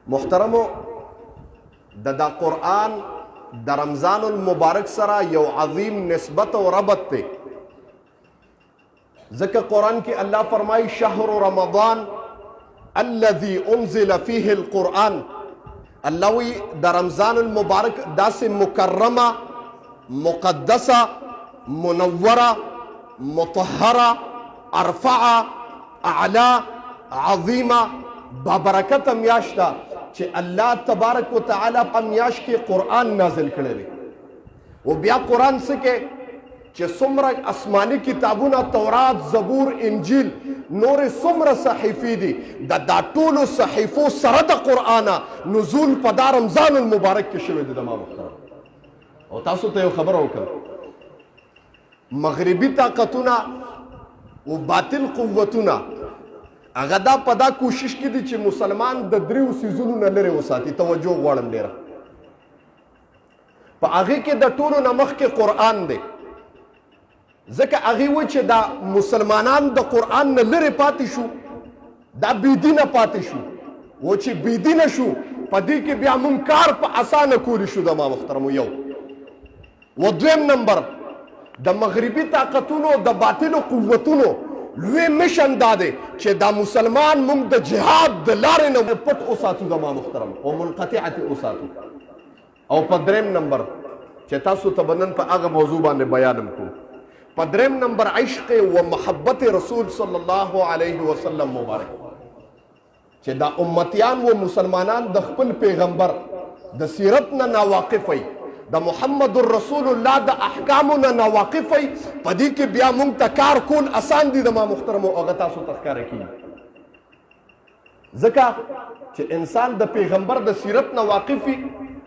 محترمو دا قرآن دا رمضان المبارک سرا یو عظیم نسبت و ربط تے. ذکر قرآن کی اللہ فرمائی شہر رمضان الذي انزل فيه القرآن. اللہ وی دا رمضان المبارک دا سے مکرمہ مقدسہ منورہ مطہرہ ارفعہ اعلی عظیمہ بابرکت میاشتا چې الله تبارک و تعالی په میاش کې قرآن نازل کړی دی. و بیا قرآن څه کې چې څومره آسماني کتابونه تورات زبور انجیل نور څومره صحیفې دي دا ټولو صحیفو سره د قرآن نزول په دا رمضان المبارک کې شوی دی. زما محترم او تاسو ته یو خبره وکړم، مغربي طاقتونه و باطل قوتونه هغه دا په دا کوشش کې دي چې مسلمان د دریو څیزونو نه لرې وساتي. توجه غواړم ډېره په هغې کې د ټولو نه مخکې قرآن دی، ځکه هغې وایي چې دا مسلمانان د قرآن نه لرې پاتې شو، دا بېدینه پاتې شو. و چې بېدینه شو په دې کې بیا مونږ کار په اسانه کولی شو. زما محترمو یو و دویم نمبر د مغربي طاقتونو د باطلو قوتونو لوی مشن دا دی چې دا مسلمان مونږ د جهاد د لارې نه پټ وساتو زما محترم او منقطعت وساتو. او په دریم نمبر چې تاسو ته به نن په هغه موضوع باندې بیانم کوم، په دریم نمبر عشق و محبت رسول صلی الله علیه وسلم مبارک چې دا امتیان و مسلمانان د خپل پیغمبر د سیرت نه ناواقف وي، د محمد رسول الله د احکامو نه ناواقف وي، په دې کې بیا مونږ ته کار کول اسان دي. زما محترمو هغه تاسو ته ښکاره کېږي ځکه چې انسان د پیغمبر د سیرت نه واقف وي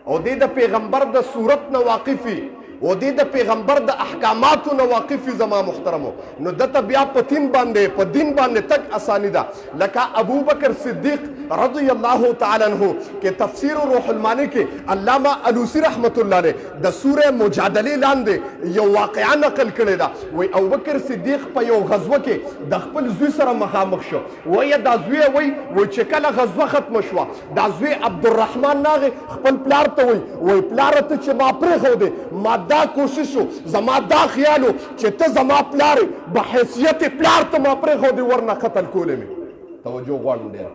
او دی د پیغمبر د صورت نه واقف وي او دی د پیغمبر د احکاماتو نه واقف وي. زما محترمو نو دته بیا په دین باندې تک اسانی ده. لکه ابو بکر صدیق رضی الله تعالی عنہ کې تفسیر روح المانی کې علامہ علوسی رحمت الله علیه د سوره مجادله لاندې یو واقعا نقل کړی ده. وای ابو بکر صدیق په یو غزوه کې د خپل زوی سره مخامخ شو. وای دا زوی وای چې کله غزوه ختم شوه دا زوی عبدالرحمن ناغه خپل پلار ته وای پلار ته چې ما پرېښو دی ما دا کوشش زما دا خیالو چې ته زما پلار به حیثیت پلار ته ما پرېښو دی ورنه قتل کولی مې. توجه غواړم ډېره.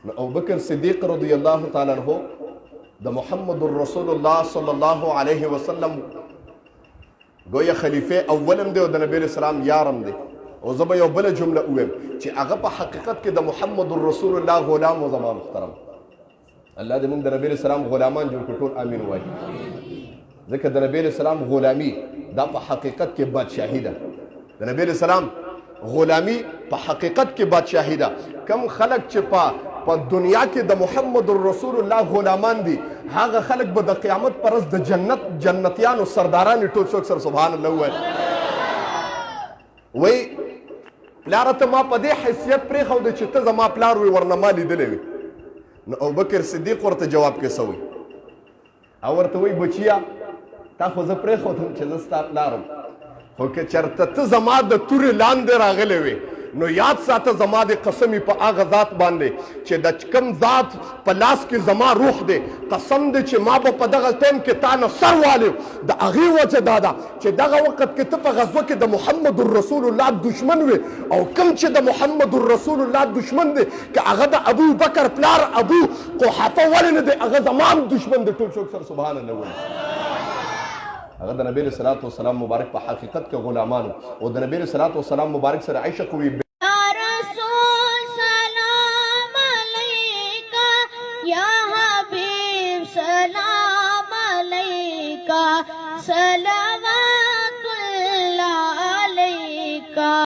نو ابوبکر صدیق رضی الله تعالی عنہ د محمد رسول الله صلی الله علیه وسلم گویا خلیفه اولم دی او د نبی اسلام یارم دی. او زه به یو بله جمله ووایم چې هغه په حقیقت کې د محمد رسول الله غلام و. زما محترم الله دې موږ د نبی اسلام غلامان جوړ کړو. ټول امین وایي ځکه د نبی اسلام غلامي دا په حقیقت کې بادشاهي ده. د نبی اسلام غلامی په حقیقت کې بادشاهي ده. کم خلق چې په دنیا کې د محمد رسول الله غلامان دي هغه خلق به د قیامت پر ورځ د جنتیانو سرداران ټول څوک سره سبحان الله وای پلار ته ما په دې حیثیت پرېښود چې ته زما پلار وي ورنه ما لیدلی وي. نو ابوبکر صدیق ورته جواب کې څه وایي او ورته وایي بچیا تا خو زه پرېښودم چې زه ستا پلار یم، خو که چېرته ته زما د تورې لاندې راغلی وې نو یاد ساته زما د قسمې په هغه ذات باندې چې د کوم ذات په لاس کې زما روح دی قسم دی چې ما به په دغه ټایم کې تا نه سر والو. د هغې وجه دا ده چې دغه وخت کې ته په غزوه کې د محمد رسول الله دشمن وې او کوم چې د محمد رسول الله دشمن دی که هغه د ابو بکر پلار ابو قحافه ولې نه دی هغه زما هم دشمن دی. ټول څوک سره سبحان الله وایي. هغه د نبی صلی الله علیه وسلم مبارک په حقیقت کې غلامان او د نبی صلی الله علیه وسلم مبارک سره عشق وی. سلام علیکہ سلام